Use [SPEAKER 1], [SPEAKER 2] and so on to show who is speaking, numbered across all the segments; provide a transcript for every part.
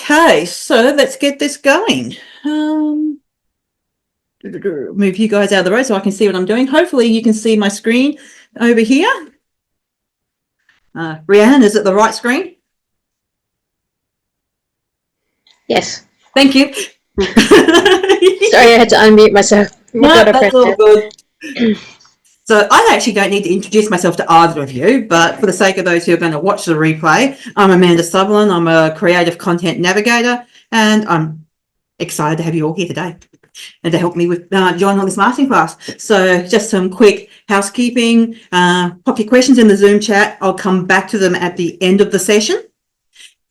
[SPEAKER 1] Okay, so let's get this going. Move you guys out of the road so I can see what I'm doing. Hopefully you can see my screen over here. Rhiannon, is it the right screen?
[SPEAKER 2] Yes.
[SPEAKER 1] Thank you.
[SPEAKER 2] Sorry, I had to unmute myself.
[SPEAKER 1] No, that's all good. So I actually don't need to introduce myself to either of you, but for the sake of those who are going to watch the replay, I'm Amanda Sutherland. I'm a creative content navigator, and I'm excited to have you all here today and to help me with join on this masterclass. So just some quick housekeeping. Pop your questions in the Zoom chat. I'll come back to them at the end of the session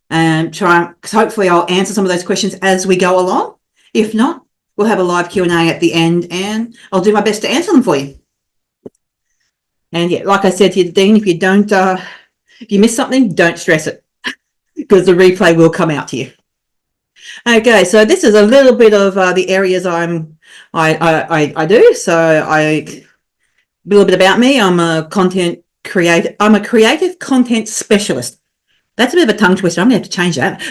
[SPEAKER 1] and hopefully I'll answer some of those questions as we go along. If not, we'll have a live Q&A at the end and I'll do my best to answer them for you. And yeah, like I said to you, Dean, if you don't, if you miss something, don't stress it because the replay will come out to you. Okay, so this is a little bit of the areas I do. So a little bit about me. I'm a content creator. I'm a creative content specialist. That's a bit of a tongue twister. I'm going to have to change that.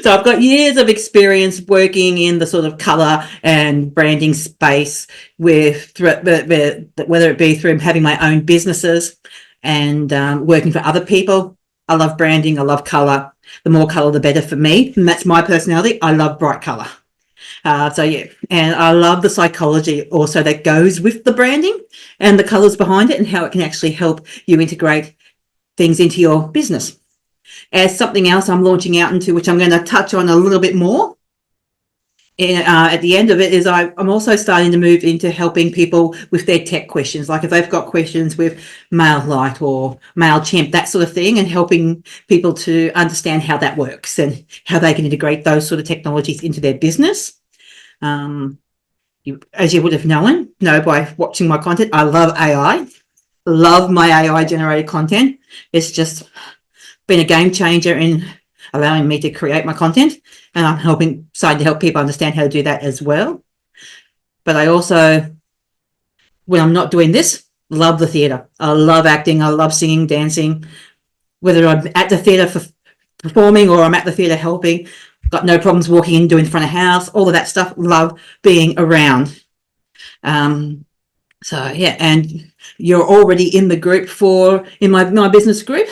[SPEAKER 1] So I've got years of experience working in the sort of color and branding space with whether it be through having my own businesses and working for other people. I love branding. I love color. The more color, the better for me. And that's my personality. I love bright color. So yeah, and I love the psychology also that goes with the branding and the colors behind it and how it can actually help you integrate things into your business. As something else I'm launching out into, which I'm going to touch on a little bit more at the end of it, is I'm also starting to move into helping people with their tech questions, like if they've got questions with MailLite or MailChimp, that sort of thing, and helping people to understand how that works and how they can integrate those sort of technologies into their business. As you would have known by watching my content, I love AI, love my AI generated content. It's just been a game changer in allowing me to create my content, and I'm starting to help people understand how to do that as well. But I also, when I'm not doing this, love the theatre. I love acting. I love singing, dancing. Whether I'm at the theatre for performing or I'm at the theatre helping, got no problems walking in, doing front of house, all of that stuff. Love being around. So yeah, and you're already in the group in my business group.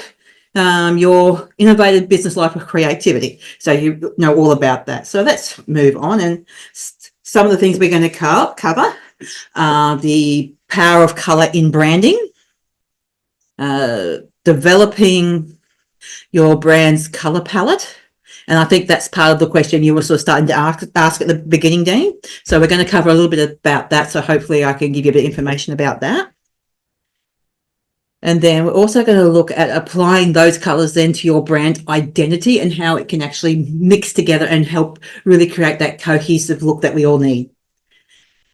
[SPEAKER 1] Your innovative business life with creativity. So you know all about that. So let's move on. And some of the things we're going to cover are the power of color in branding, developing your brand's color palette. And I think that's part of the question you were sort of starting to ask at the beginning, Dean. So we're going to cover a little bit about that. So hopefully I can give you a bit of information about that. And then we're also going to look at applying those colors then to your brand identity and how it can actually mix together and help really create that cohesive look that we all need.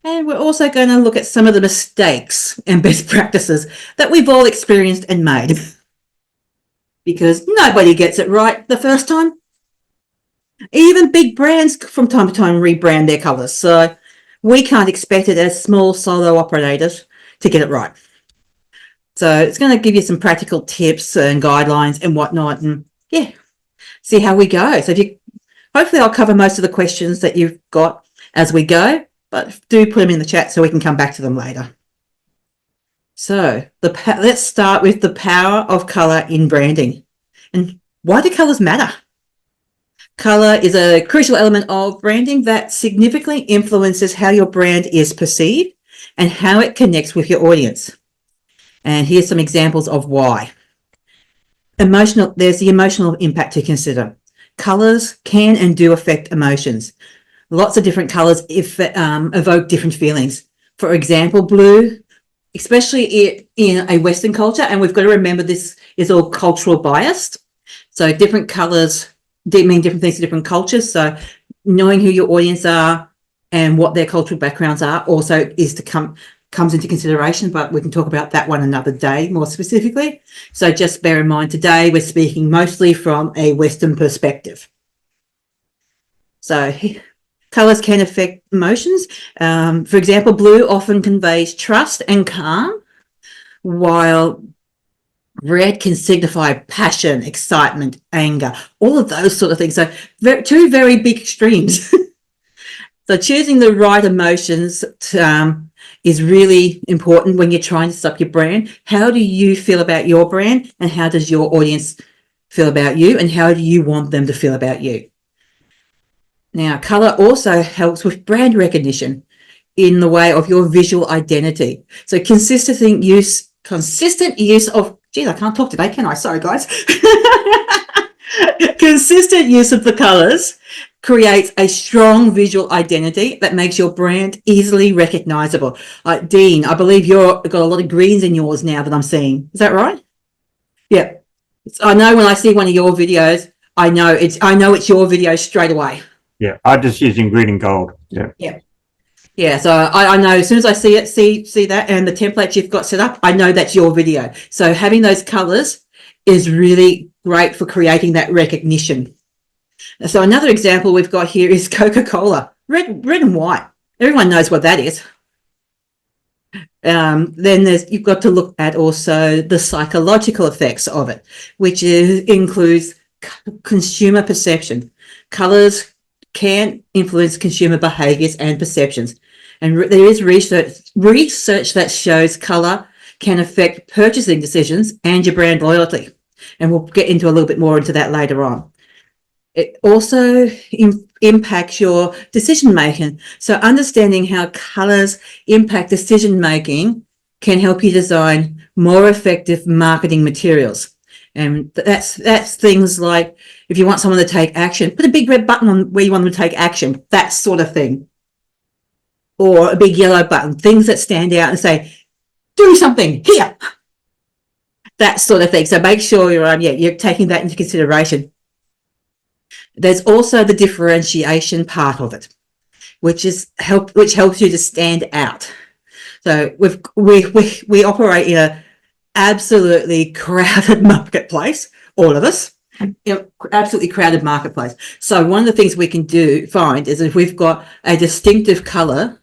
[SPEAKER 1] And we're also going to look at some of the mistakes and best practices that we've all experienced and made. Because nobody gets it right the first time. Even big brands from time to time rebrand their colors. So we can't expect it as small solo operators to get it right. So it's going to give you some practical tips and guidelines and whatnot, and yeah, see how we go. So hopefully I'll cover most of the questions that you've got as we go, but do put them in the chat so we can come back to them later. So let's start with the power of color in branding. And why do colors matter? Color is a crucial element of branding that significantly influences how your brand is perceived and how it connects with your audience. And here's some examples of why. There's the emotional impact to consider. Colors can and do affect emotions. Lots of different colors evoke different feelings. For example, blue, especially in a Western culture, and we've got to remember this is all cultural biased. So different colors mean different things to different cultures. So knowing who your audience are and what their cultural backgrounds are also comes into consideration, but we can talk about that one another day more specifically. So just bear in mind today we're speaking mostly from a Western perspective. So colors can affect emotions. For example, blue often conveys trust and calm, while Red can signify passion, excitement, anger, all of those sort of things. So two very big extremes. So choosing the right emotions is really important when you're trying to set up your brand. How do you feel about your brand, and how does your audience feel about you, and how do you want them to feel about you? Now, color also helps with brand recognition in the way of your visual identity. So consistent use of, geez, I can't talk today, can I? Sorry, guys. Consistent use of the colors creates a strong visual identity that makes your brand easily recognizable. Dean, I believe you've got a lot of greens in yours now that I'm seeing. Is that right? Yeah. I know when I see one of your videos, I know it's your video straight away.
[SPEAKER 3] Yeah, I just using green and gold. Yeah.
[SPEAKER 1] Yeah, so I know as soon as I see that and the template you've got set up, I know that's your video. So having those colors is really great for creating that recognition. So another example we've got here is Coca-Cola, red and white. Everyone knows what that is. Then you've got to look at also the psychological effects of it, which includes consumer perception. Colors can influence consumer behaviours and perceptions. And there is research that shows colour can affect purchasing decisions and your brand loyalty. And we'll get into a little bit more into that later on. It also impacts your decision making. So understanding how colours impact decision making can help you design more effective marketing materials. And that's things like, if you want someone to take action, put a big red button on where you want them to take action, that sort of thing. Or a big yellow button, things that stand out and say, do something here. That sort of thing. So make sure you're taking that into consideration. There's also the differentiation part of it, which helps you to stand out. So we operate in a absolutely crowded marketplace, all of us, absolutely crowded marketplace. So one of the things we can find is if we've got a distinctive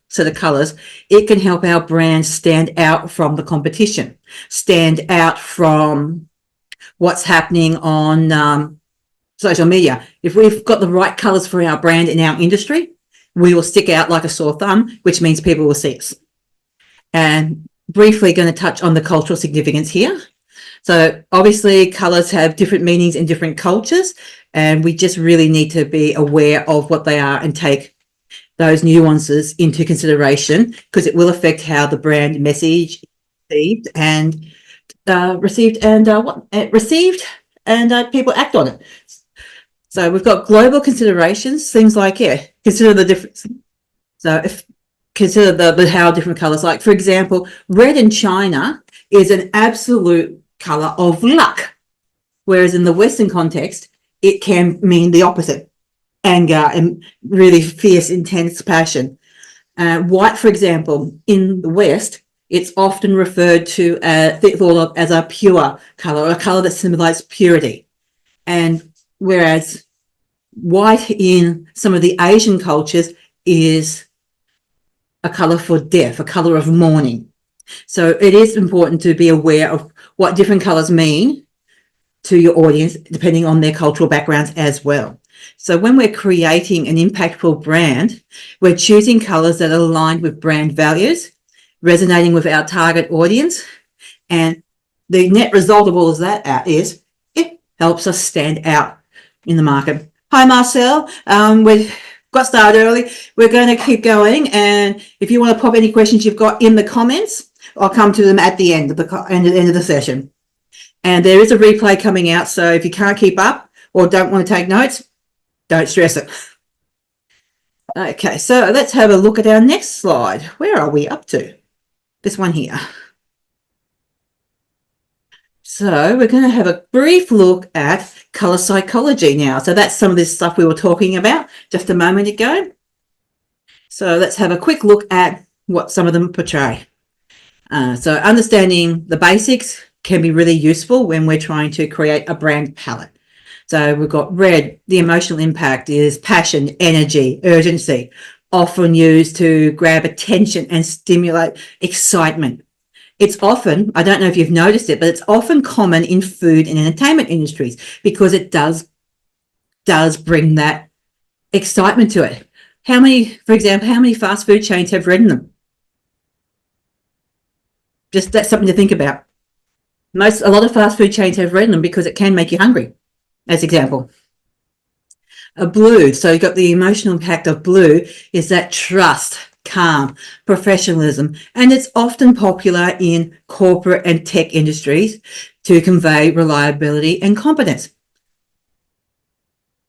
[SPEAKER 1] set of colors, it can help our brand stand out from the competition, stand out from what's happening on social media. If we've got the right colors for our brand in our industry, we will stick out like a sore thumb, which means people will see us. And briefly going to touch on the cultural significance here. So obviously colors have different meanings in different cultures, and we just really need to be aware of what they are and take those nuances into consideration, because it will affect how the brand message received and people act on it. So we've got global considerations, things like, consider the difference. So consider how different colors, like for example, red in China is an absolute color of luck, whereas in the Western context, it can mean the opposite, anger and really fierce, intense passion. White, for example, in the West, it's often referred to thought of as a pure color, a color that symbolizes purity. And whereas white in some of the Asian cultures is a color for death, a color of mourning. So it is important to be aware of what different colors mean to your audience, depending on their cultural backgrounds as well. So when we're creating an impactful brand, we're choosing colors that are aligned with brand values, resonating with our target audience, and the net result of all of that is it helps us stand out in the market. Hi, Marcel. We've got started early. We're going to keep going, and if you want to pop any questions you've got in the comments, I'll come to them at the end of the session. And there is a replay coming out, so if you can't keep up or don't want to take notes, don't stress it. Okay, so let's have a look at our next slide. Where are we up to? This one here. So we're going to have a brief look at color psychology now. So that's some of this stuff we were talking about just a moment ago. So let's have a quick look at what some of them portray. So understanding the basics can be really useful when we're trying to create a brand palette. So we've got red, the emotional impact is passion, energy, urgency, often used to grab attention and stimulate excitement. It's often, I don't know if you've noticed it, but it's often common in food and entertainment industries because it does bring that excitement to it. For example, how many fast food chains have red in them? Just that's something to think about. A lot of fast food chains have red in them because it can make you hungry, as example. Blue, so you've got the emotional impact of blue is that trust, calm, professionalism, and it's often popular in corporate and tech industries to convey reliability and competence.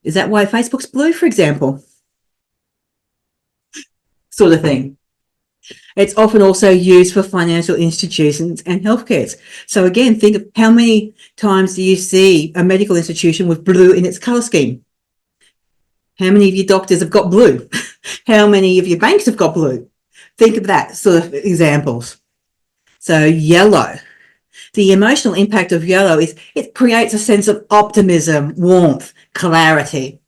[SPEAKER 1] Is that why Facebook's blue, for example? Sort of thing. It's often also used for financial institutions and healthcare. So again, think of how many times do you see a medical institution with blue in its colour scheme? How many of your doctors have got blue? How many of your banks have got blue? Think of that sort of examples. So yellow. The emotional impact of yellow is it creates a sense of optimism, warmth, clarity.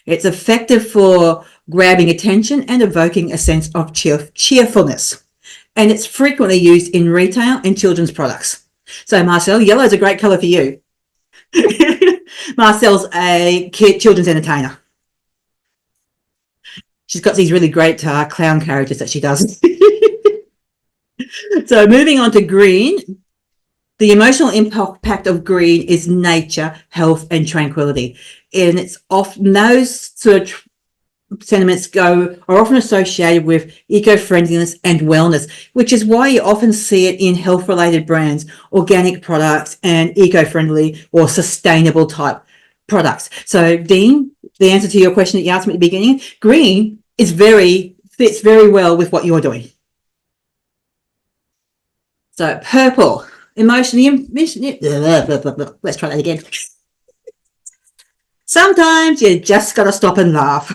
[SPEAKER 1] It's effective for grabbing attention and evoking a sense of cheerfulness. And it's frequently used in retail and children's products. So Marcel, yellow is a great colour for you. Marcel's a children's entertainer. She's got these really great clown characters that she does. So moving on to green. The emotional impact of green is nature, health, and tranquility. And it's often those sort of sentiments are often associated with eco-friendliness and wellness, which is why you often see it in health-related brands, organic products, and eco-friendly or sustainable type products. So, Dean, the answer to your question that you asked me at the beginning, green fits very well with what you're doing. So, purple, emotionally, let's try that again. Sometimes you just got to stop and laugh.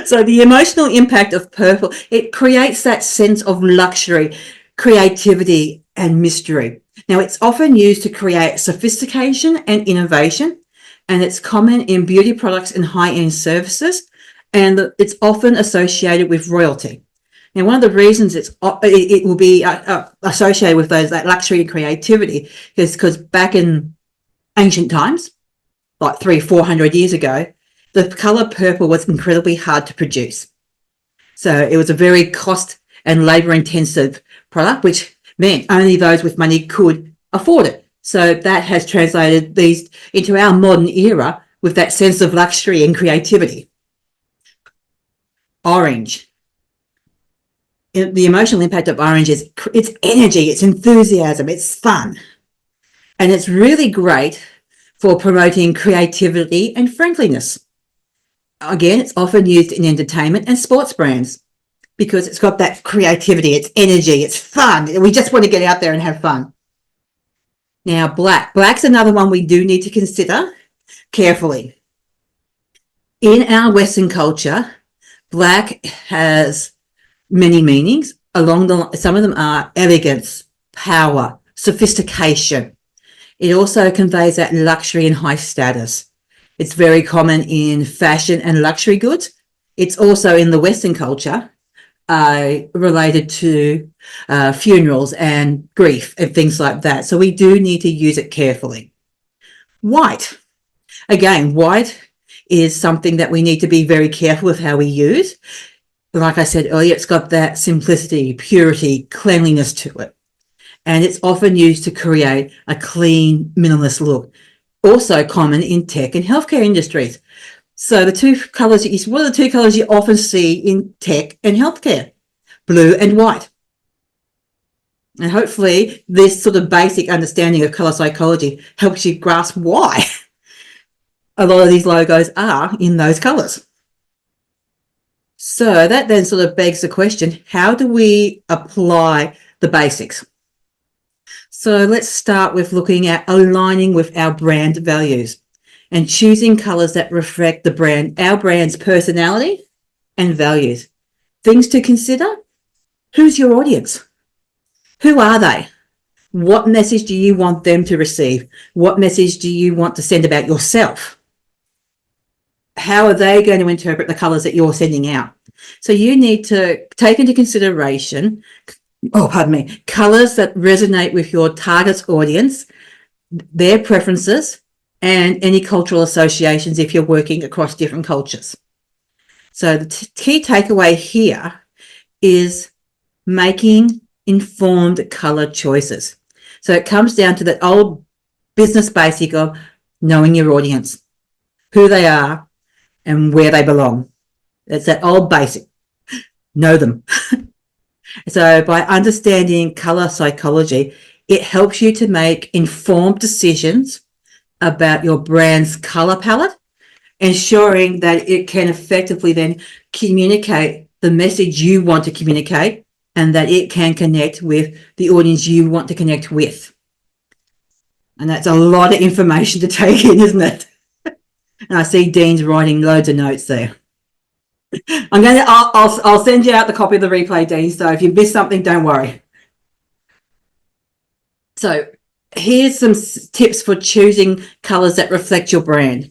[SPEAKER 1] So the emotional impact of purple, it creates that sense of luxury, creativity, and mystery. Now, it's often used to create sophistication and innovation, and it's common in beauty products and high-end services, and it's often associated with royalty. Now, one of the reasons it will be associated with that luxury and creativity is because back in ancient times, like 300-400 years ago, the colour purple was incredibly hard to produce. So it was a very cost and labour intensive product, which meant only those with money could afford it. So that has translated these into our modern era with that sense of luxury and creativity. Orange. The emotional impact of orange is it's energy, it's enthusiasm, it's fun. And it's really great for promoting creativity and friendliness. Again, it's often used in entertainment and sports brands because it's got that creativity, it's energy, it's fun. We just want to get out there and have fun. Now, black. Black's another one we do need to consider carefully. In our Western culture, black has many meanings. Some of them are elegance, power, sophistication. It also conveys that luxury and high status. It's very common in fashion and luxury goods. It's also in the Western culture related to funerals and grief and things like that. So we do need to use it carefully. White. Again, white is something that we need to be very careful with how we use. Like I said earlier, it's got that simplicity, purity, cleanliness to it. And it's often used to create a clean, minimalist look. Also common in tech and healthcare industries. So what are the two colours you often see in tech and healthcare? Blue and white. And hopefully this sort of basic understanding of colour psychology helps you grasp why a lot of these logos are in those colours. So that then sort of begs the question, how do we apply the basics? So let's start with looking at aligning with our brand values and choosing colours that reflect our brand's personality and values. Things to consider: who's your audience? Who are they? What message do you want them to receive? What message do you want to send about yourself? How are they going to interpret the colours that you're sending out? So you need to take into consideration colors that resonate with your target audience, their preferences, and any cultural associations if you're working across different cultures. So the key takeaway here is making informed color choices. So it comes down to that old business basic of knowing your audience, who they are, and where they belong. It's that old basic. Know them. So by understanding color psychology, it helps you to make informed decisions about your brand's color palette, ensuring that it can effectively then communicate the message you want to communicate and that it can connect with the audience you want to connect with. And that's a lot of information to take in, isn't it? And I see Dean's writing loads of notes there. I'll send you out the copy of the replay, Dean. So if you missed something, don't worry. So here's some tips for choosing colors that reflect your brand.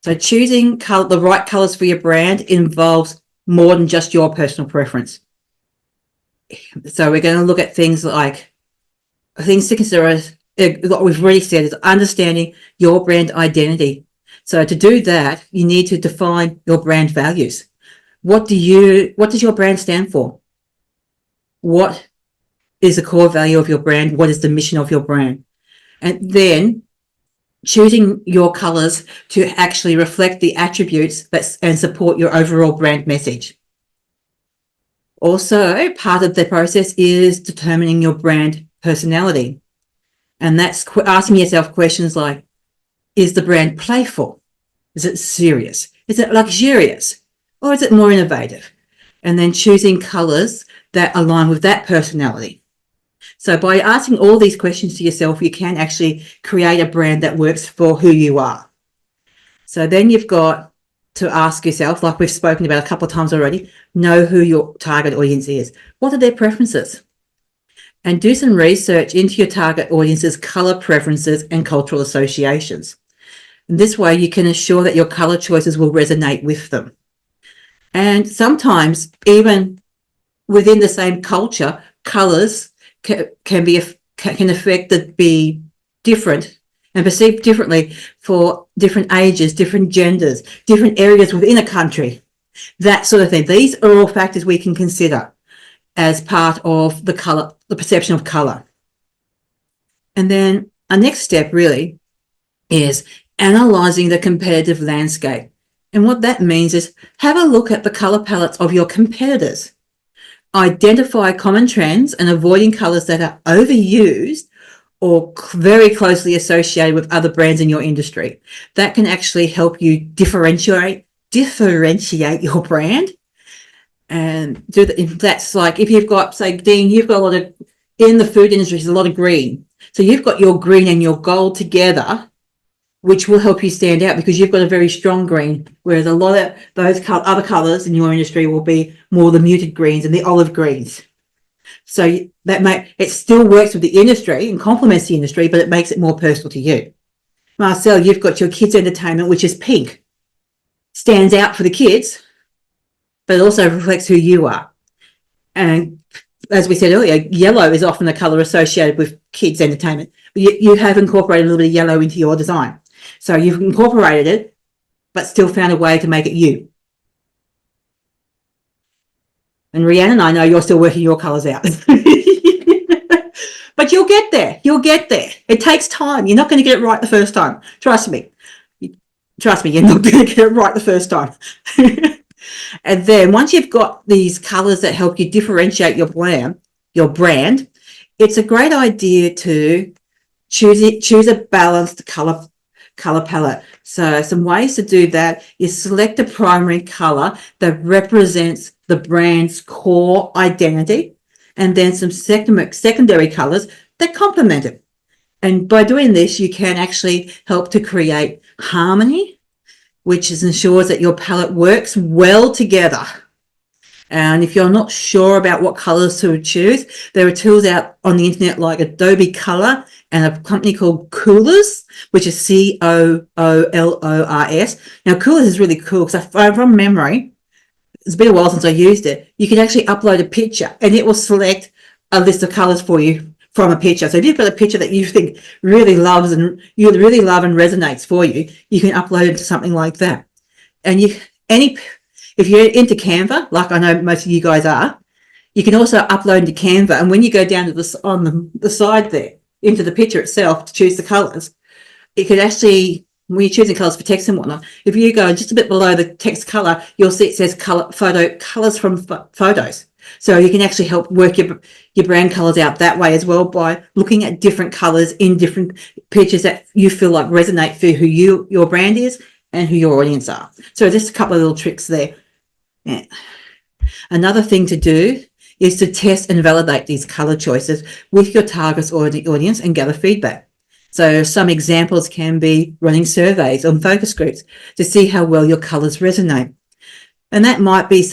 [SPEAKER 1] So choosing the right colors for your brand involves more than just your personal preference. So we're going to look at things to consider. What we've already said is understanding your brand identity. So to do that, you need to define your brand values. What does your brand stand for? What is the core value of your brand? What is the mission of your brand? And then choosing your colors to actually reflect the attributes and support your overall brand message. Also, part of the process is determining your brand personality. And that's asking yourself questions like, is the brand playful? Is it serious? Is it luxurious? Or is it more innovative? And then choosing colors that align with that personality. So by asking all these questions to yourself, you can actually create a brand that works for who you are. So then you've got to ask yourself, like we've spoken about a couple of times already, know who your target audience is. What are their preferences? And do some research into your target audience's color preferences and cultural associations. And this way you can ensure that your color choices will resonate with them. And sometimes even within the same culture, colors can be different and perceived differently for different ages, different genders, different areas within a country, that sort of thing. These are all factors we can consider as part of the perception of color. And then our next step really is analyzing the competitive landscape. And what that means is have a look at the color palettes of your competitors. Identify common trends and avoiding colors that are overused or very closely associated with other brands in your industry. That can actually help you differentiate your brand. And that's like if you've got, say, Dean, you've got in the food industry, there's a lot of green. So you've got your green and your gold together, which will help you stand out because you've got a very strong green, whereas a lot of those other colors in your industry will be more the muted greens and the olive greens. So it still works with the industry and complements the industry, but it makes it more personal to you. Marcel, you've got your kids' entertainment, which is pink. Stands out for the kids, but it also reflects who you are. And as we said earlier, yellow is often the color associated with kids' entertainment. But you have incorporated a little bit of yellow into your design. So you've incorporated it, but still found a way to make it you. And Rhiannon, I know you're still working your colours out. But you'll get there. You'll get there. It takes time. You're not going to get it right the first time. Trust me. Trust me, you're not going to get it right the first time. And then once you've got these colours that help you differentiate your brand, it's a great idea to choose a balanced colour palette. So some ways to do that is select a primary colour that represents the brand's core identity, and then some secondary colours that complement it. And by doing this, you can actually help to create harmony, which ensures that your palette works well together. And if you're not sure about what colours to choose, there are tools out on the internet like Adobe Color and a company called Coolors, which is Coolors. Now, Coolors is really cool because from memory, it's been a while since I used it. You can actually upload a picture and it will select a list of colours for you from a picture. So if you've got a picture that you think really loves and you really love and resonates for you, you can upload it to something like that. And if you're into Canva, like I know most of you guys are, you can also upload into Canva. And when you go down to the side there into the picture itself to choose the colours, it could actually, when you're choosing colours for text and whatnot, if you go just a bit below the text colour, you'll see it says colours from photos. So you can actually help work your brand colours out that way as well by looking at different colours in different pictures that you feel like resonate for who your brand is and who your audience are. So just a couple of little tricks there. Yeah. Another thing to do is to test and validate these colour choices with your target audience and gather feedback. So some examples can be running surveys on focus groups to see how well your colours resonate. And that might be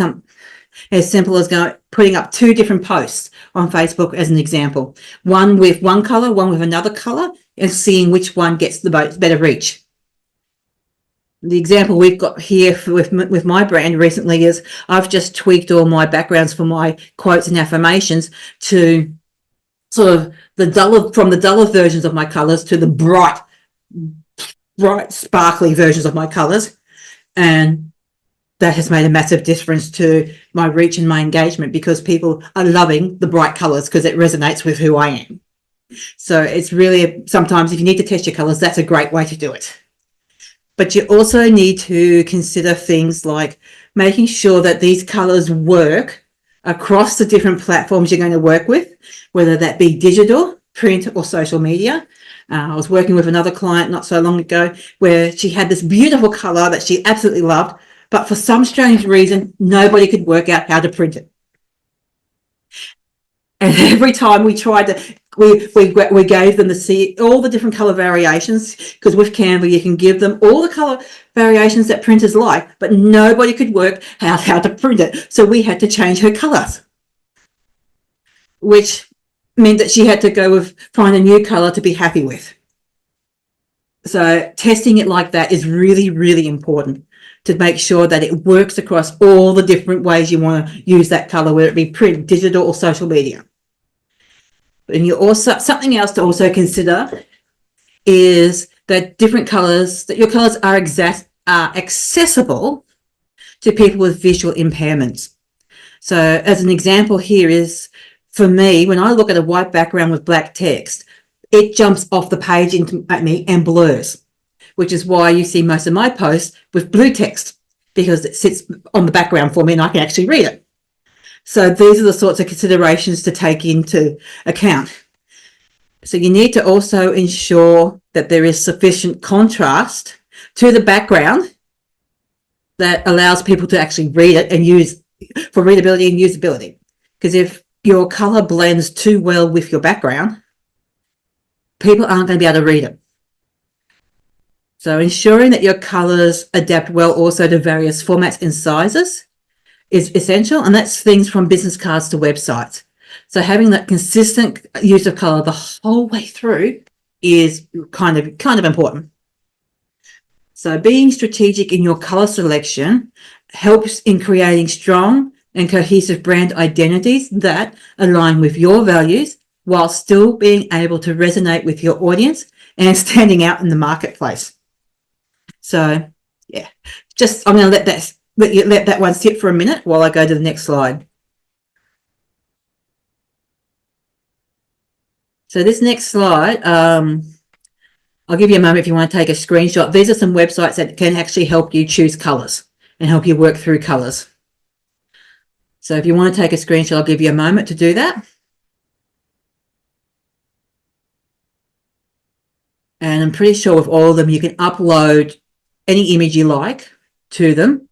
[SPEAKER 1] as simple as putting up 2 different posts on Facebook as an example. One with one colour, one with another colour, and seeing which one gets the better reach. The example we've got here with my brand recently is I've just tweaked all my backgrounds for my quotes and affirmations to sort of from the duller versions of my colours to the bright, sparkly versions of my colours. And that has made a massive difference to my reach and my engagement because people are loving the bright colours because it resonates with who I am. So it's really, sometimes if you need to test your colours, that's a great way to do it. But you also need to consider things like making sure that these colours work across the different platforms you're going to work with, whether that be digital, print or social media. I was working with another client not so long ago where she had this beautiful colour that she absolutely loved, but for some strange reason, nobody could work out how to print it. And every time we tried to, we gave them to see all the different colour variations, because with Canva you can give them all the colour variations that printers like, but nobody could work out how to print it. So we had to change her colours, which meant that she had to find a new colour to be happy with. So testing it like that is really, really important to make sure that it works across all the different ways you want to use that colour, whether it be print, digital or social media. And something else to also consider is that your colours are accessible to people with visual impairments. So as an example here is, for me, when I look at a white background with black text, it jumps off the page at me and blurs, which is why you see most of my posts with blue text, because it sits on the background for me and I can actually read it. So these are the sorts of considerations to take into account. So you need to also ensure that there is sufficient contrast to the background that allows people to actually read it and use for readability and usability. Because if your colour blends too well with your background, people aren't going to be able to read it. So ensuring that your colours adapt well also to various formats and sizes is essential, and that's things from business cards to websites. So having that consistent use of colour the whole way through is kind of important. So being strategic in your colour selection helps in creating strong and cohesive brand identities that align with your values while still being able to resonate with your audience and standing out in the marketplace. So yeah, I'm going to let that one sit for a minute while I go to the next slide. So this next slide, I'll give you a moment if you want to take a screenshot. These are some websites that can actually help you choose colours and help you work through colours. So if you want to take a screenshot, I'll give you a moment to do that. And I'm pretty sure with all of them, you can upload any image you like to them,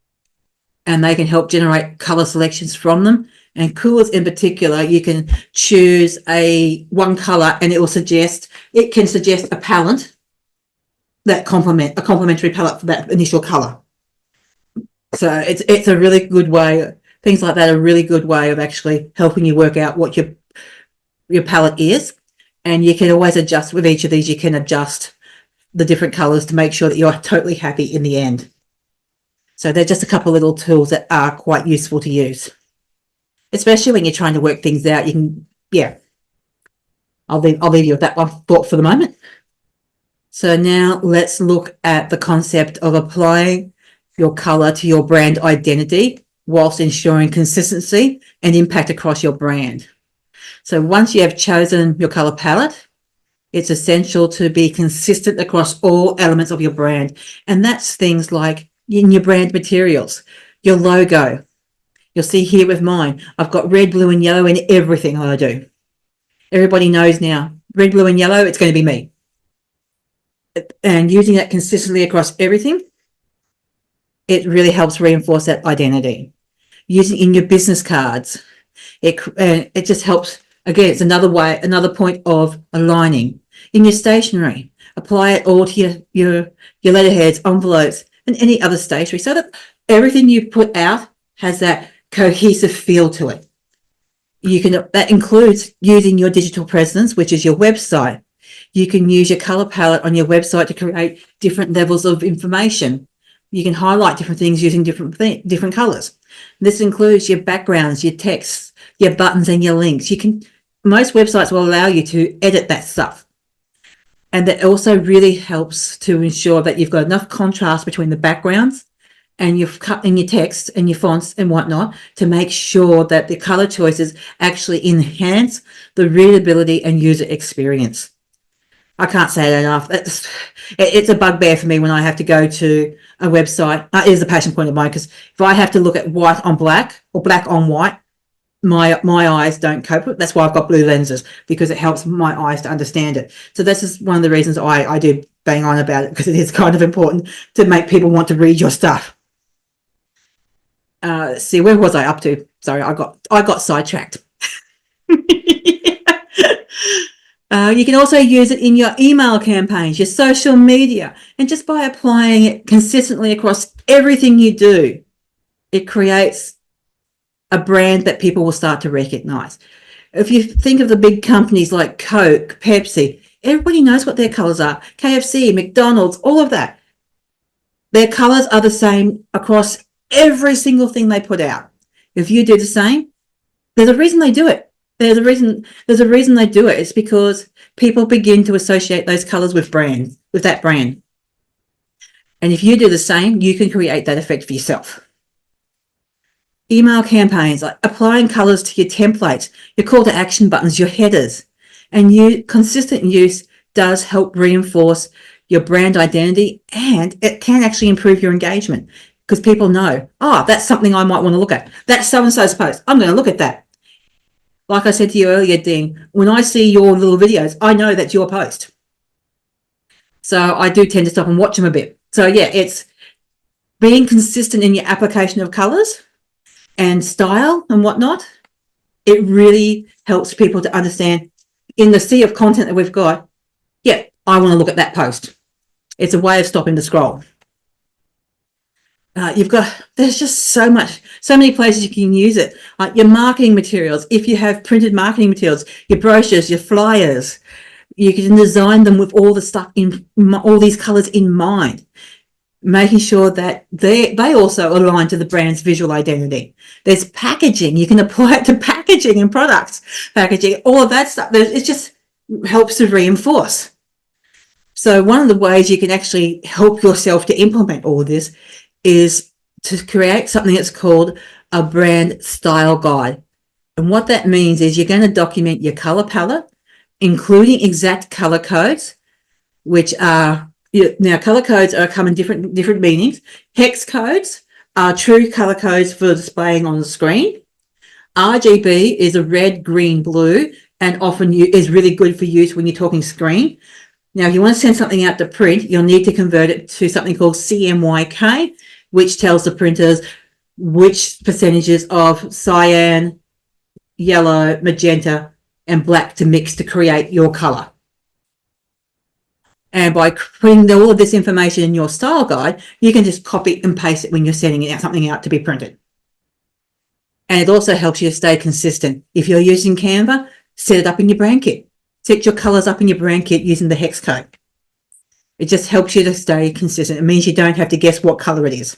[SPEAKER 1] and they can help generate colour selections from them. And colours in particular, you can choose one colour and it can suggest a palette a complementary palette for that initial colour. So it's a really good way, things like that are a really good way of actually helping you work out what your palette is. And you can always adjust with each of these, you can adjust the different colours to make sure that you're totally happy in the end. So they're just a couple of little tools that are quite useful to use, especially when you're trying to work things out. You yeah, I'll leave you with that one thought for the moment. So now let's look at the concept of applying your color to your brand identity whilst ensuring consistency and impact across your brand. So once you have chosen your color palette, it's essential to be consistent across all elements of your brand. And that's things like in your brand materials, your logo. You'll see here with mine, I've got red, blue, and yellow in everything I do. Everybody knows now, red, blue, and yellow, it's going to be me. And using that consistently across everything, it really helps reinforce that identity. Using in your business cards, it just helps. Again, it's another point of aligning. In your stationery, apply it all to your letterheads, envelopes, and any other stationery, so that everything you put out has that cohesive feel to it. That includes using your digital presence, which is your website. You can use your color palette on your website to create different levels of information. You can highlight different things using different colors. This includes your backgrounds, your texts, your buttons, and your links. Most websites will allow you to edit that stuff. And that also really helps to ensure that you've got enough contrast between the backgrounds and your text and your fonts and whatnot to make sure that the color choices actually enhance the readability and user experience. I can't say that enough. It's a bugbear for me when I have to go to a website. It is a passion point of mine, because if I have to look at white on black or black on white, my eyes don't cope with it. That's why I've got blue lenses, because it helps my eyes to understand it. So this is one of the reasons I do bang on about it, because it is kind of important to make people want to read your stuff. See, where was I up to? Sorry, I got sidetracked. You can also use it in your email campaigns, your social media, and just by applying it consistently across everything you do, it creates a brand that people will start to recognize. If you think of the big companies like Coke, Pepsi, everybody knows what their colors are. KFC, McDonald's, all of that. Their colors are the same across every single thing they put out. If you do the same, there's a reason they do it. There's a reason they do it. It's because people begin to associate those colors with that brand. And if you do the same, you can create that effect for yourself. Email campaigns, like applying colors to your templates, your call to action buttons, your headers, and consistent use does help reinforce your brand identity, and it can actually improve your engagement, because people know, that's something I might want to look at. That's so-and-so's post. I'm going to look at that. Like I said to you earlier, Dean, when I see your little videos, I know that's your post. So I do tend to stop and watch them a bit. So yeah, it's being consistent in your application of colors and style and whatnot. It really helps people to understand, in the sea of content that we've got, I want to look at that post. It's a way of stopping the scroll. There's just so many places you can use it. Like your marketing materials, if you have printed marketing materials, your brochures, your flyers, you can design them with all the stuff all these colors in mind, making sure that they also align to the brand's visual identity. There's packaging. You can apply it to packaging and products, packaging, all of that stuff. It just helps to reinforce. So one of the ways you can actually help yourself to implement all of this is to create something that's called a brand style guide. And what that means is you're going to document your color palette, including exact color codes, which are, now color codes come in different meanings. Hex codes are true color codes for displaying on the screen. RGB is a red, green, blue, and often is really good for use when you're talking screen. Now, if you want to send something out to print, you'll need to convert it to something called CMYK, which tells the printers which percentages of cyan, yellow, magenta, and black to mix to create your color. And by putting all of this information in your style guide, you can just copy and paste it when you're sending something out to be printed. And it also helps you to stay consistent. If you're using Canva, set it up in your brand kit. Set your colors up in your brand kit using the hex code. It just helps you to stay consistent. It means you don't have to guess what color it is.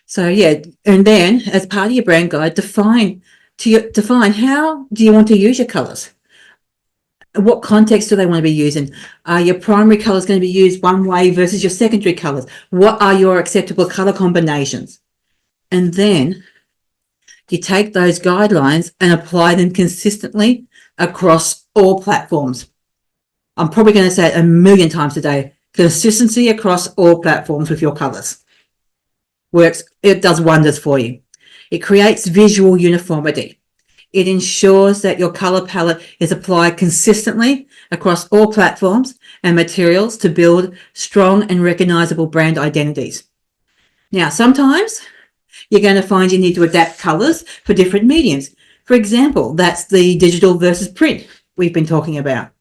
[SPEAKER 1] So yeah, and then as part of your brand guide, define how do you want to use your colors? What context do they want to be using? Are your primary colors going to be used one way versus your secondary colors? What are your acceptable color combinations? And then you take those guidelines and apply them consistently across all platforms. I'm probably going to say it a million times today. Consistency across all platforms with your colors works. It does wonders for you. It creates visual uniformity. It ensures that your color palette is applied consistently across all platforms and materials to build strong and recognizable brand identities. Now, sometimes you're going to find you need to adapt colors for different mediums. For example, that's the digital versus print we've been talking about.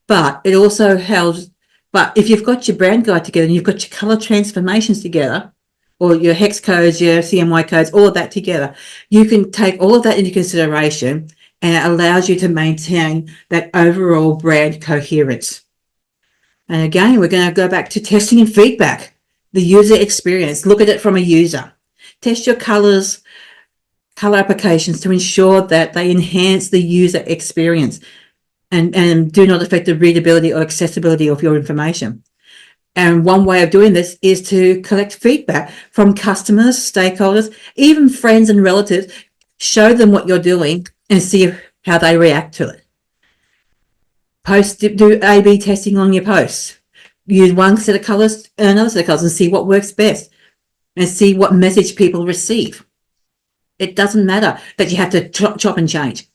[SPEAKER 1] But it also helps. But if you've got your brand guide together and you've got your color transformations together, or your hex codes, your CMY codes, all of that together, you can take all of that into consideration, and it allows you to maintain that overall brand coherence. And again, we're going to go back to testing and feedback, the user experience. Look at it from a user. Test your color applications to ensure that they enhance the user experience and do not affect the readability or accessibility of your information. And one way of doing this is to collect feedback from customers, stakeholders, even friends and relatives. Show them what you're doing and see how they react to it. Do A/B testing on your posts. Use one set of colors and another set of colors and see what works best and see what message people receive. It doesn't matter that you have to chop and change.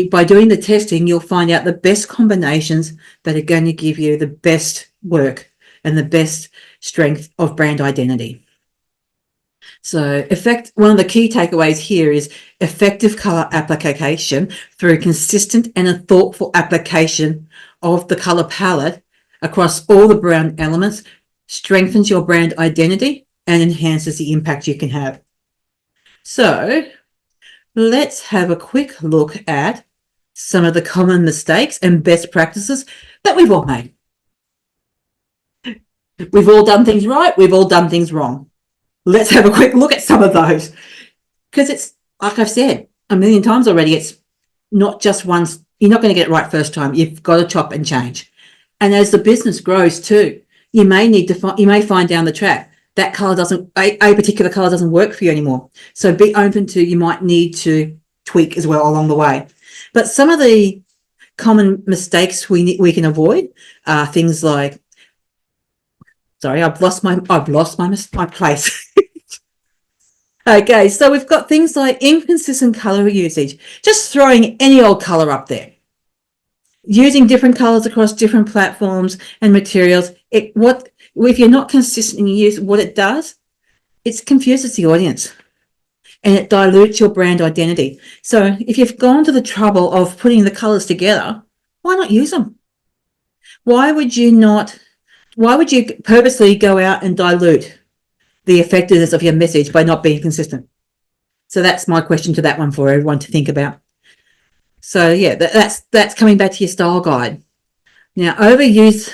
[SPEAKER 1] By doing the testing, you'll find out the best combinations that are going to give you the best work and the best strength of brand identity. So one of the key takeaways here is effective color application through consistent and a thoughtful application of the color palette across all the brand elements strengthens your brand identity and enhances the impact you can have. So let's have a quick look at some of the common mistakes and best practices that we've all made. We've all done things right. We've all done things wrong. Let's have a quick look at some of those. Because it's, like I've said a million times already, it's not just once. You're not going to get it right first time. You've got to chop and change. And as the business grows too, you may find down the track that color a particular color doesn't work for you anymore. So be open to, you might need to tweak as well along the way. But some of the common mistakes we can avoid are things like, sorry, I've lost my place. Okay, so we've got things like inconsistent color usage, just throwing any old color up there. Using different colors across different platforms and materials. If you're not consistent in use, what it does, it confuses the audience and it dilutes your brand identity. So if you've gone to the trouble of putting the colors together, why not use them? Why would you purposely go out and dilute the effectiveness of your message by not being consistent? So that's my question to that one for everyone to think about. So yeah, that's coming back to your style guide. Now, overuse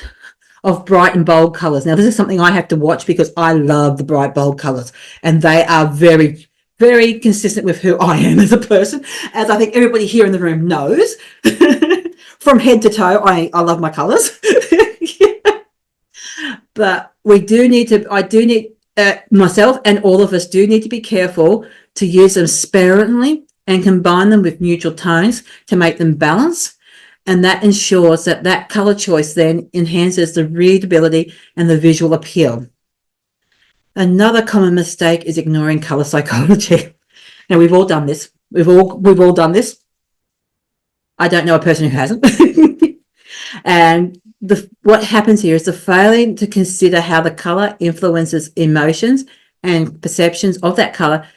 [SPEAKER 1] of bright and bold colors. Now, this is something I have to watch because I love the bright, bold colors, and they are very, very consistent with who I am as a person, as I think everybody here in the room knows. From head to toe, I love my colors. But myself and all of us do need to be careful to use them sparingly and combine them with neutral tones to make them balance. And that ensures that color choice then enhances the readability and the visual appeal. Another common mistake is ignoring color psychology. Now, we've all done this. We've all done this. I don't know a person who hasn't. And what happens here is the failing to consider how the color influences emotions and perceptions of that color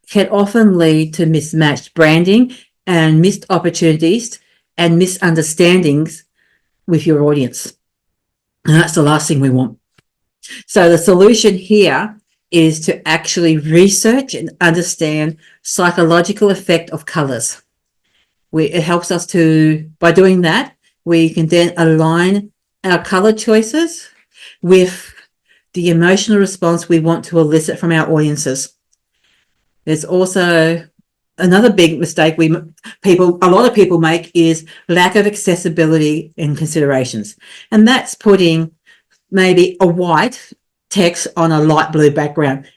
[SPEAKER 1] can often lead to mismatched branding and missed opportunities and misunderstandings with your audience. And that's the last thing we want. So the solution here is to actually research and understand psychological effect of colors. It helps us by doing that, we can then align our color choices with the emotional response we want to elicit from our audiences. There's also another big mistake a lot of people make is lack of accessibility and considerations. And that's putting maybe a white text on a light blue background.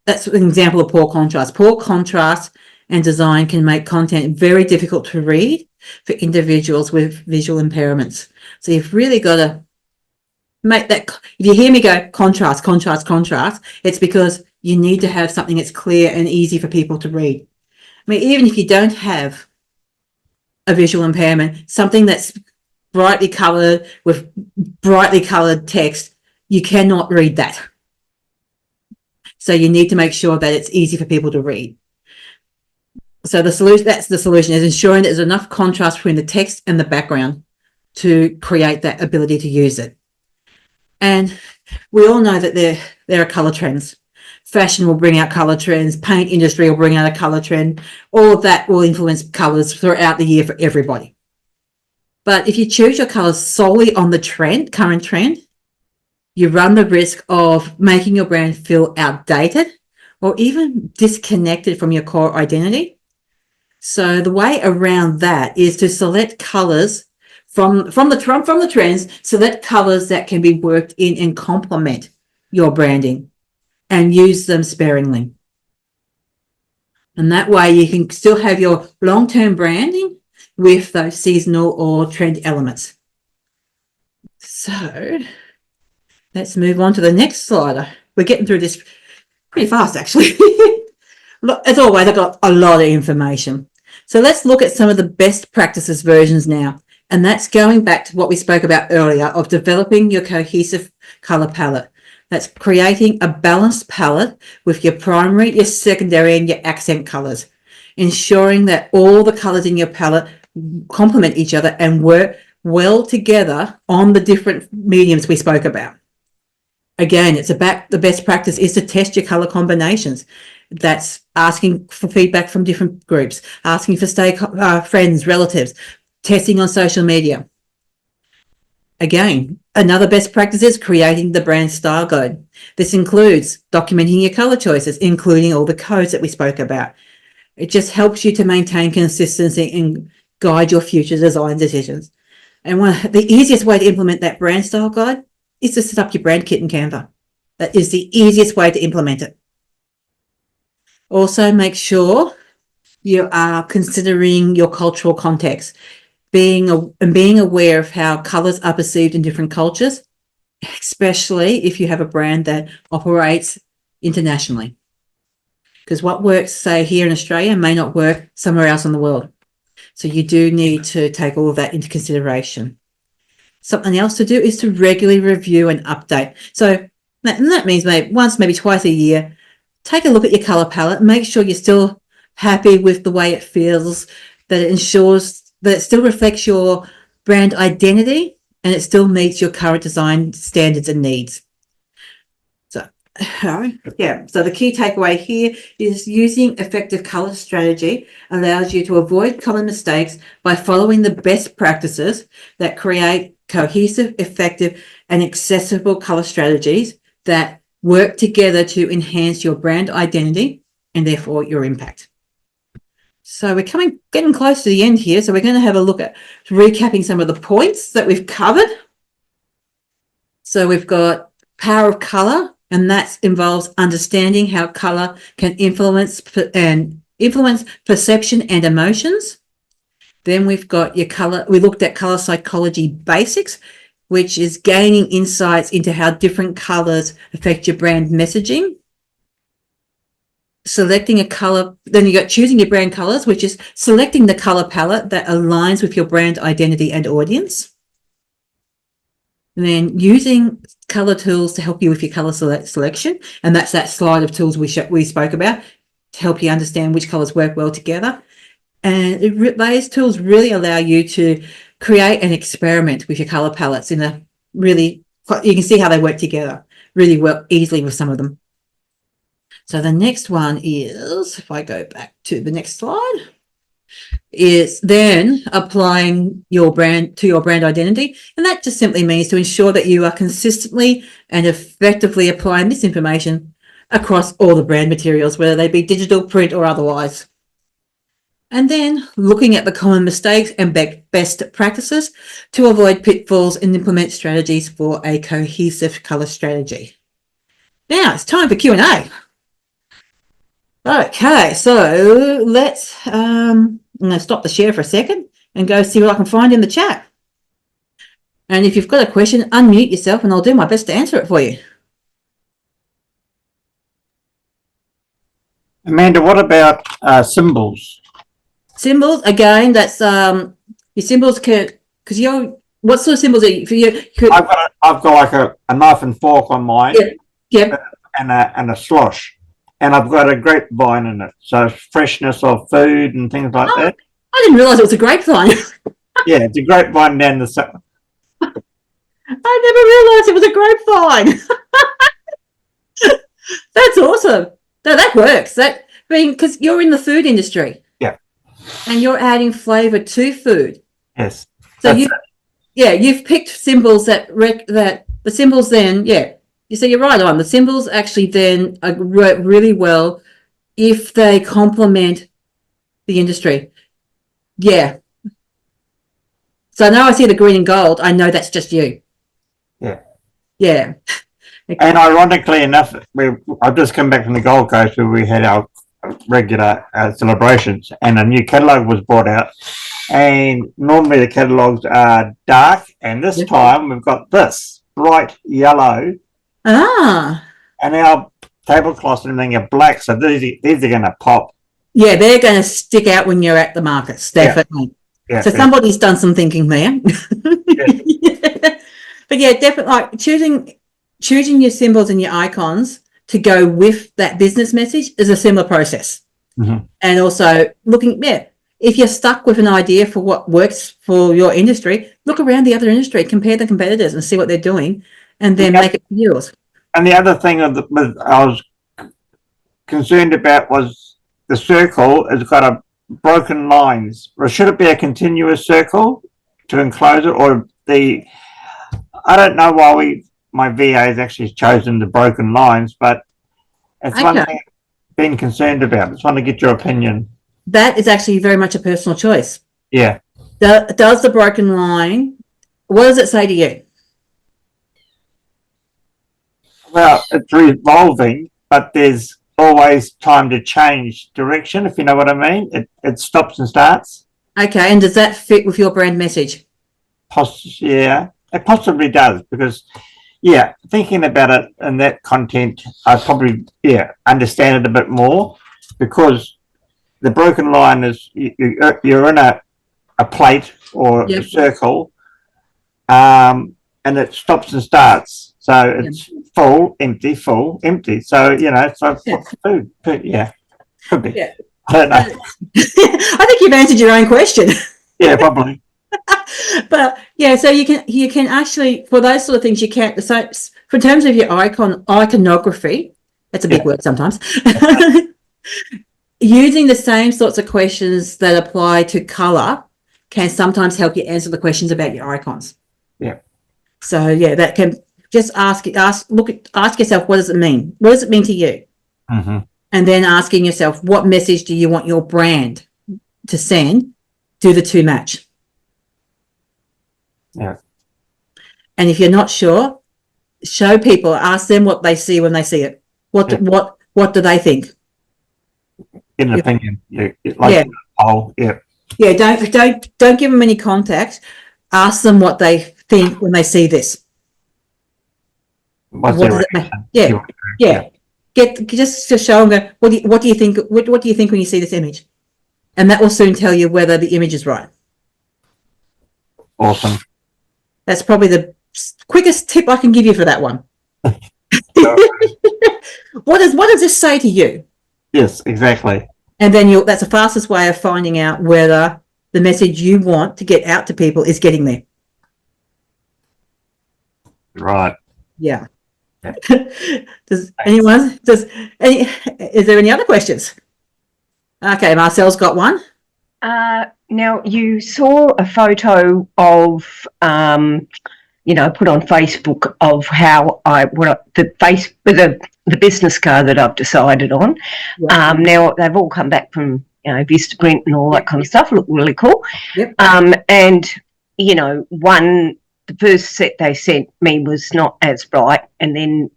[SPEAKER 1] That's an example of poor contrast. Poor contrast and design can make content very difficult to read for individuals with visual impairments. So you've really got to make that, if you hear me go contrast, contrast, contrast, it's because you need to have something that's clear and easy for people to read. I mean, even if you don't have a visual impairment, something that's brightly coloured with brightly coloured text, you cannot read that. So you need to make sure that it's easy for people to read. So that's the solution, is ensuring that there's enough contrast between the text and the background to create that ability to use it. And we all know that there are colour trends. Fashion will bring out colour trends, paint industry will bring out a colour trend. All of that will influence colours throughout the year for everybody. But if you choose your colours solely on the current trend, you run the risk of making your brand feel outdated or even disconnected from your core identity. So the way around that is to select colours from the trends, select colours that can be worked in and complement your branding, and use them sparingly. And that way you can still have your long-term branding with those seasonal or trend elements. So let's move on to the next slide. We're getting through this pretty fast, actually. As always, I've got a lot of information. So let's look at some of the best practices versions now. And that's going back to what we spoke about earlier of developing your cohesive colour palette. That's creating a balanced palette with your primary, your secondary, and your accent colours, ensuring that all the colours in your palette complement each other and work well together on the different mediums we spoke about. Again, the best practice is to test your colour combinations. That's asking for feedback from different groups, asking for friends, relatives, testing on social media. Again, another best practice is creating the brand style guide. This includes documenting your colour choices, including all the codes that we spoke about. It just helps you to maintain consistency and guide your future design decisions. And the easiest way to implement that brand style guide is to set up your brand kit in Canva. That is the easiest way to implement it. Also, make sure you are considering your cultural context, being aware of how colours are perceived in different cultures, especially if you have a brand that operates internationally. Because what works, say, here in Australia may not work somewhere else in the world. So you do need to take all of that into consideration. Something else to do is to regularly review and update. So that means maybe twice a year, take a look at your colour palette, make sure you're still happy with the way it feels, that it ensures that it still reflects your brand identity and it still meets your current design standards and needs. So the key takeaway here is using effective colour strategy allows you to avoid common mistakes by following the best practices that create cohesive, effective, and accessible colour strategies that work together to enhance your brand identity and therefore your impact. So we're getting close to the end here. So we're going to have a look at recapping some of the points that we've covered. So we've got power of colour, and that involves understanding how colour can influence perception and emotions. Then we've got your colour. We looked at colour psychology basics, which is gaining insights into how different colours affect your brand messaging. Selecting a colour, then you got choosing your brand colours, which is selecting the colour palette that aligns with your brand identity and audience. And then using colour tools to help you with your colour selection. And that's that slide of tools we spoke about to help you understand which colours work well together. And those tools really allow you to create an experiment with your colour palettes you can see how they work together, really work easily with some of them. So the next one is, if I go back to the next slide, is then applying your brand to your brand identity. And that just simply means to ensure that you are consistently and effectively applying this information across all the brand materials, whether they be digital, print, or otherwise. And then looking at the common mistakes and best practices to avoid pitfalls and implement strategies for a cohesive colour strategy. Now it's time for Q&A. Okay, so let's, I'm going to stop the share for a second and go see what I can find in the chat. And if you've got a question, unmute yourself and I'll do my best to answer it for you.
[SPEAKER 3] Amanda, what about symbols?
[SPEAKER 1] Symbols, again, that's your symbols can, because what sort of symbols are you, for you?
[SPEAKER 3] I've got like a knife and fork on mine.
[SPEAKER 1] Yeah.
[SPEAKER 3] And a slosh. And I've got a grapevine in it. So freshness of food and things like that.
[SPEAKER 1] I didn't realise it was a grapevine.
[SPEAKER 3] Yeah, it's a grapevine down the side.
[SPEAKER 1] I never realised it was a grapevine. That's awesome. No, that works. Because you're in the food industry.
[SPEAKER 3] Yeah.
[SPEAKER 1] And you're adding flavour to food.
[SPEAKER 3] Yes.
[SPEAKER 1] So you've picked symbols that the symbols then, yeah. So you're right on. The symbols actually then work really well if they complement the industry. Yeah. So now I see the green and gold. I know that's just you.
[SPEAKER 3] Yeah.
[SPEAKER 1] Yeah. Okay.
[SPEAKER 3] And ironically enough, I've just come back from the Gold Coast where we had our regular celebrations, and a new catalogue was brought out. And normally the catalogues are dark, and this time we've got this bright yellow.
[SPEAKER 1] Ah.
[SPEAKER 3] And our tablecloths and everything are black, so these are going to pop.
[SPEAKER 1] Yeah, they're going to stick out when you're at the markets, definitely.
[SPEAKER 3] Yeah,
[SPEAKER 1] so somebody's done some thinking there. Yeah. But yeah, definitely like choosing your symbols and your icons to go with that business message is a similar process.
[SPEAKER 3] Mm-hmm.
[SPEAKER 1] And also if you're stuck with an idea for what works for your industry, look around the other industry, compare the competitors and see what they're doing, and then make it yours.
[SPEAKER 3] And the other thing I was concerned about was the circle has got a broken lines. Or should it be a continuous circle to enclose it, or I don't know why my VA has actually chosen the broken lines, but it's one thing I've been concerned about. I just want to get your opinion.
[SPEAKER 1] That is actually very much a personal choice.
[SPEAKER 3] Yeah.
[SPEAKER 1] Does the broken line, what does it say to you?
[SPEAKER 3] Well, it's revolving, but there's always time to change direction, if you know what I mean. It stops and starts.
[SPEAKER 1] Okay, and does that fit with your brand message?
[SPEAKER 3] Yeah, it possibly does, because, thinking about it in that content, I probably, understand it a bit more, because the broken line is you're in a plate or a circle, and it stops and starts. So it's full, empty, full, empty. So, it's like food. Yeah, could be. Yeah. I don't know.
[SPEAKER 1] I think you've answered your own question.
[SPEAKER 3] Yeah, probably.
[SPEAKER 1] But so you can actually, for those sort of things, you can't. So for terms of your iconography, that's a big word sometimes. Using the same sorts of questions that apply to color can sometimes help you answer the questions about your icons.
[SPEAKER 3] Yeah.
[SPEAKER 1] So that can just ask yourself, what does it mean? What does it mean to you?
[SPEAKER 3] Mm-hmm.
[SPEAKER 1] And then asking yourself, what message do you want your brand to send? Do the two match?
[SPEAKER 3] Yeah.
[SPEAKER 1] And if you're not sure, show people, ask them what they see when they see it. What do they think?
[SPEAKER 3] Get an opinion. Yeah.
[SPEAKER 1] Yeah, don't give them any context. Ask them what they think when they see this.
[SPEAKER 3] What's
[SPEAKER 1] what does it mean? Yeah. Just to show them. What do you think? What do you think when you see this image? And that will soon tell you whether the image is right.
[SPEAKER 3] Awesome.
[SPEAKER 1] That's probably the quickest tip I can give you for that one. What does this say to you?
[SPEAKER 3] Yes, exactly.
[SPEAKER 1] And then that's the fastest way of finding out whether the message you want to get out to people is getting there.
[SPEAKER 3] Right.
[SPEAKER 1] Yeah. Is there any other questions? Okay, Marcel's got one.
[SPEAKER 4] Now, you saw a photo of put on Facebook of how the business card that I've decided on.
[SPEAKER 1] Yep.
[SPEAKER 4] Now they've all come back from Vista Print and all that kind of stuff. Look really cool.
[SPEAKER 1] Yep.
[SPEAKER 4] And the first set they sent me was not as bright, and then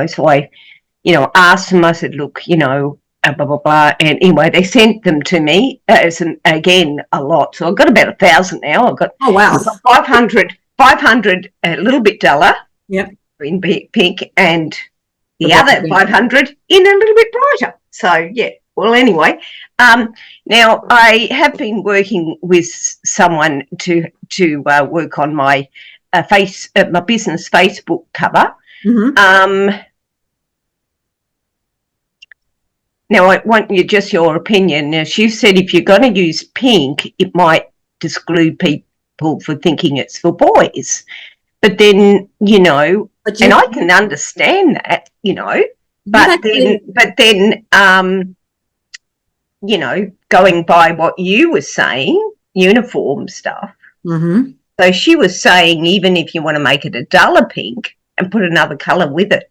[SPEAKER 4] so I asked them. I said, look, blah blah blah, and anyway they sent them to me again a lot. So I've got about 1,000 now. I've got 500 a little bit duller, in pink, and the other 500 in a little bit brighter. So well, anyway, now I have been working with someone to work on my my business Facebook cover. Now I want your opinion. Now she said if you're going to use pink, it might disclude people for thinking it's for boys. But then and I can understand that, but then going by what you were saying, uniform stuff. So she was saying even if you want to make it a duller pink and put another colour with it.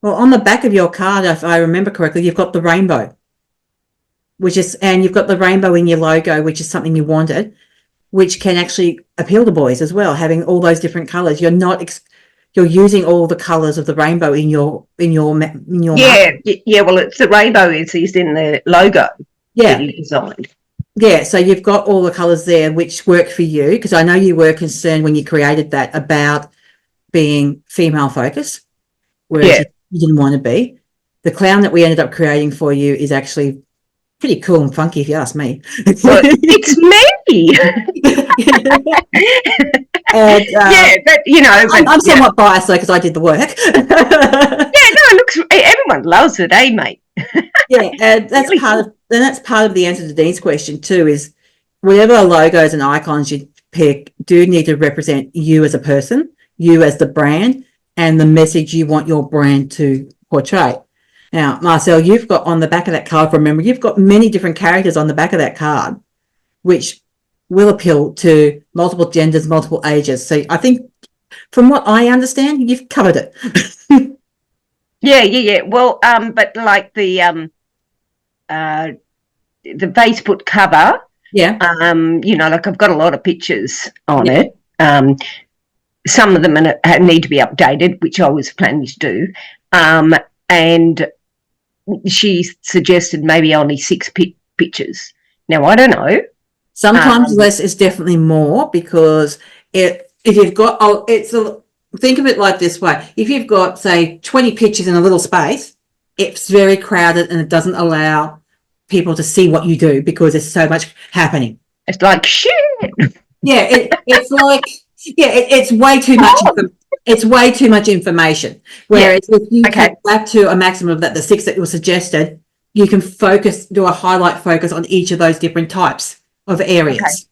[SPEAKER 1] Well, on the back of your card, if I remember correctly, you've got the rainbow, and you've got the rainbow in your logo, which is something you wanted, which can actually appeal to boys as well, having all those different colours. You're using all the colours of the rainbow in your Well,
[SPEAKER 4] it's the rainbow is in the logo that you designed.
[SPEAKER 1] Yeah, so you've got all the colours there which work for you, because I know you were concerned when you created that about being female focused, whereas you didn't want to be. The clown that we ended up creating for you is actually pretty cool and funky, if you ask me.
[SPEAKER 4] Well, it's me.
[SPEAKER 1] And, but I'm somewhat biased though because I did the work.
[SPEAKER 4] It looks. Everyone loves it, mate?
[SPEAKER 1] And that's really that's part of the answer to Dean's question too. Is whatever logos and icons you pick do need to represent you as a person, you as the brand, and the message you want your brand to portray. Now, Marcel, you've got on the back of that card, remember, you've got many different characters on the back of that card, which will appeal to multiple genders, multiple ages. So I think from what I understand, you've covered it.
[SPEAKER 4] Yeah. Well, but like the Facebook cover, like I've got a lot of pictures on it. Some of them need to be updated, which I was planning to do. And she suggested maybe only 6 pictures. Now, I don't know.
[SPEAKER 1] Sometimes less is definitely more, because if you've got, think of it like this way. If you've got, say, 20 pictures in a little space, it's very crowded and it doesn't allow people to see what you do because there's so much happening.
[SPEAKER 4] It's like, shit.
[SPEAKER 1] It's like... it's way too much. It's way too much information. Whereas if you get back to a maximum of the 6 that were suggested, you can do a highlight focus on each of those different types of areas,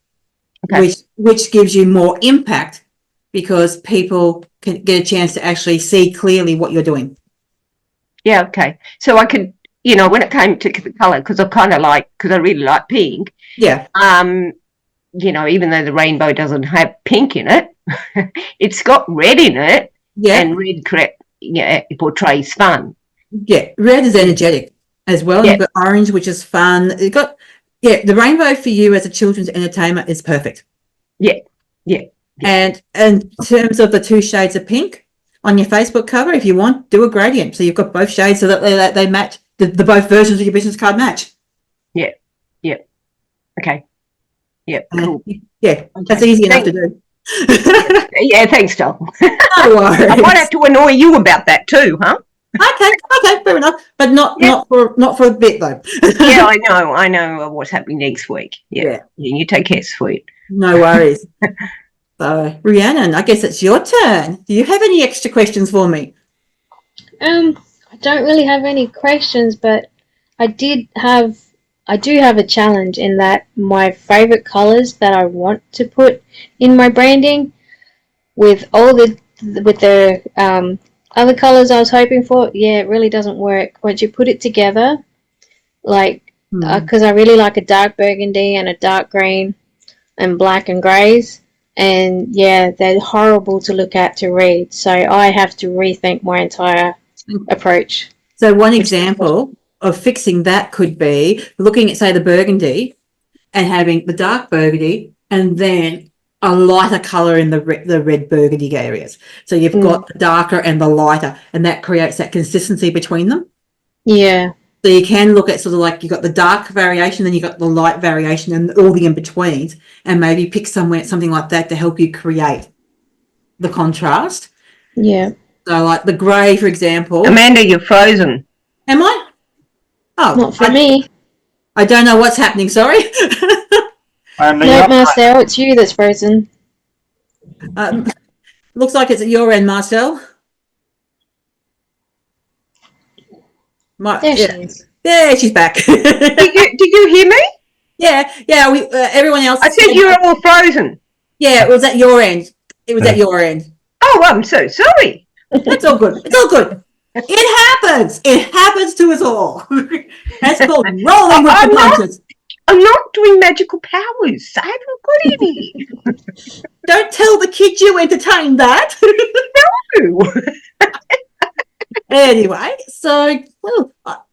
[SPEAKER 1] which gives you more impact because people can get a chance to actually see clearly what you're doing.
[SPEAKER 4] Yeah. Okay. So I could, when it came to the colour, because I really like pink. Yeah. Even though the rainbow doesn't have pink in it, it's got red in it. Yeah. And red, it portrays fun.
[SPEAKER 1] Yeah. Red is energetic as well. Yeah. You've got orange, which is fun. You've got, the rainbow for you as a children's entertainment is perfect. Yeah. And in terms of the 2 shades of pink on your Facebook cover, if you want, do a gradient. So you've got both shades so that they match, the both versions of your business card match. Yeah. Okay. Yeah, cool. That's easy enough to do.
[SPEAKER 4] Thanks, Tom.
[SPEAKER 1] No worries.
[SPEAKER 4] I might have to annoy you about that too, huh?
[SPEAKER 1] Okay, fair enough. But not for a bit though.
[SPEAKER 4] I know what's happening next week. Yeah. You take care, sweet.
[SPEAKER 1] No worries. So, Rhiannon, I guess it's your turn. Do you have any extra questions for me?
[SPEAKER 2] I don't really have any questions, but I do have a challenge in that my favorite colors that I want to put in my branding with all the other colors I was hoping for, it really doesn't work once you put it together. Because I really like a dark burgundy and a dark green and black and greys. and yeah, they're horrible to look at to read. So I have to rethink my entire approach.
[SPEAKER 1] So one example of fixing that could be looking at, say, the burgundy and having the dark burgundy and then a lighter colour in the red burgundy areas. So you've got the darker and the lighter, and that creates that consistency between them.
[SPEAKER 2] Yeah.
[SPEAKER 1] So you can look at sort of like you've got the dark variation, then you've got the light variation and all the in-betweens, and maybe pick something like that to help you create the contrast.
[SPEAKER 2] Yeah.
[SPEAKER 1] So like the grey, for example.
[SPEAKER 4] Amanda, you're frozen.
[SPEAKER 1] Am I? Oh.
[SPEAKER 2] Not for me.
[SPEAKER 1] I don't know what's happening, sorry.
[SPEAKER 2] No, Marcel, it's you that's frozen.
[SPEAKER 1] Looks like it's at your end, Marcel.
[SPEAKER 2] There she is.
[SPEAKER 1] Yeah, she's back.
[SPEAKER 4] Did you hear me?
[SPEAKER 1] Yeah. Everyone else.
[SPEAKER 4] I said you were all frozen.
[SPEAKER 1] Yeah, it was at your end. It was at your end.
[SPEAKER 4] Oh, I'm so sorry.
[SPEAKER 1] That's all good. It's all good. It happens. It happens to us all. That's called rolling with the punches.
[SPEAKER 4] I'm not doing magical powers. I haven't got any.
[SPEAKER 1] Don't tell the kids you entertained that.
[SPEAKER 4] No.
[SPEAKER 1] Anyway, so I've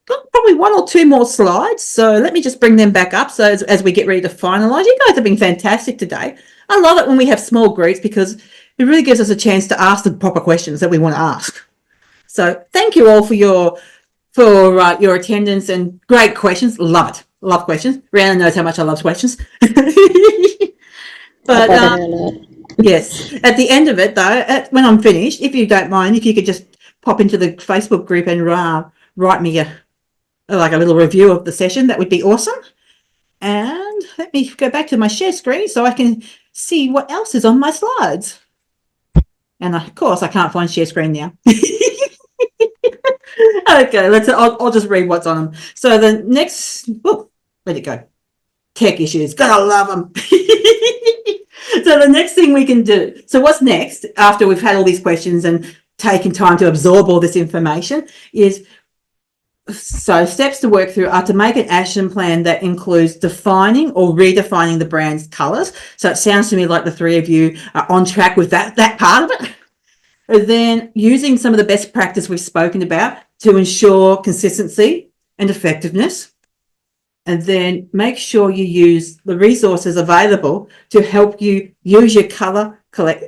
[SPEAKER 1] got probably one or two more slides. So let me just bring them back up. So as we get ready to finalise, you guys have been fantastic today. I love it when we have small groups because it really gives us a chance to ask the proper questions that we want to ask. So thank you all for your attendance and great questions. Love it. Love questions. Rihanna knows how much I love questions. But yes, at the end of it though, when I'm finished, if you don't mind, if you could just pop into the Facebook group and write me a little review of the session, that would be awesome. And let me go back to my share screen so I can see what else is on my slides. And of course, I can't find share screen now. Okay, I'll just read what's on them. So the next, where'd it go? Tech issues, gotta love them. So the next thing we can do, so what's next after we've had all these questions and taken time to absorb all this information is, so steps to work through are to make an action plan that includes defining or redefining the brand's colours. So it sounds to me like the three of you are on track with that part of it. And then using some of the best practice we've spoken about to ensure consistency and effectiveness. And then make sure you use the resources available to help you use your colour,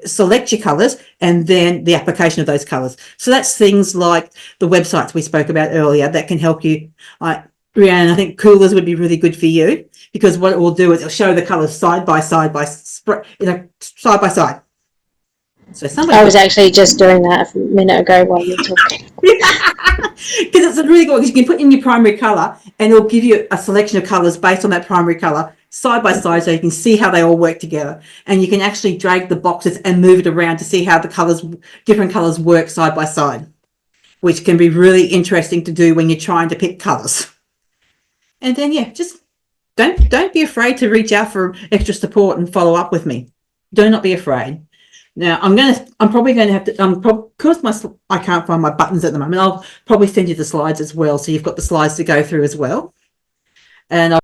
[SPEAKER 1] select your colours, and then the application of those colours. So that's things like the websites we spoke about earlier that can help you. Rhiannon, I think Coolers would be really good for you because what it will do is it'll show the colours side by side. So
[SPEAKER 2] I was actually just doing that a minute ago while you were talking.
[SPEAKER 1] Because it's really good because you can put in your primary colour and it'll give you a selection of colours based on that primary colour side by side so you can see how they all work together. And you can actually drag the boxes and move it around to see how the different colours work side by side, which can be really interesting to do when you're trying to pick colours. And then, just don't be afraid to reach out for extra support and follow up with me. Do not be afraid. Now I'm probably going to have to, because I can't find my buttons at the moment, I'll probably send you the slides as well. So you've got the slides to go through as well. And